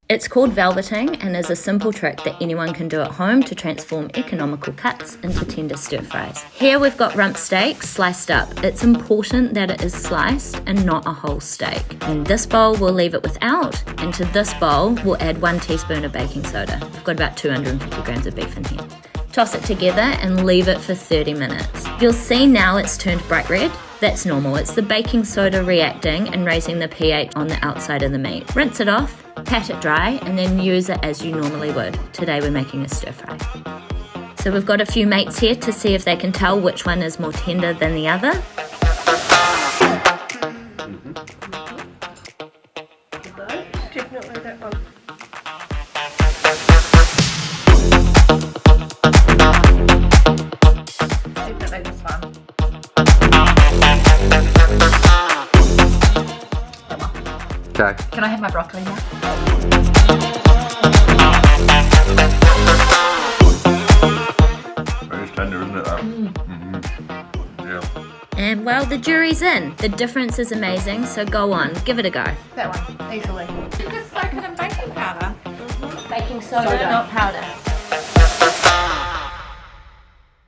It's called velveting and is a simple trick that anyone can do at home to transform economical cuts into tender stir fries. Here we've got rump steak sliced up. It's important that it is sliced and not a whole steak. In this bowl we'll leave it without, and to this bowl we'll add 1 teaspoon of baking soda. I've got about 250 grams of beef in here. Toss it together and leave it for 30 minutes. You'll see now it's turned bright red. That's normal. It's the baking soda reacting and raising the pH on the outside of the meat. Rinse it off, pat it dry, and then use it as you normally would. Today we're making a stir fry. So we've got a few mates here to see if they can tell which one is more tender than the other. Definitely that one. Definitely this one. Okay. Can I have my broccoli now? Very tender, isn't it? Yeah. And well, the jury's in. The difference is amazing, so go on, give it a go. That one, easily. You just soak it in baking powder. Baking soda, not powder.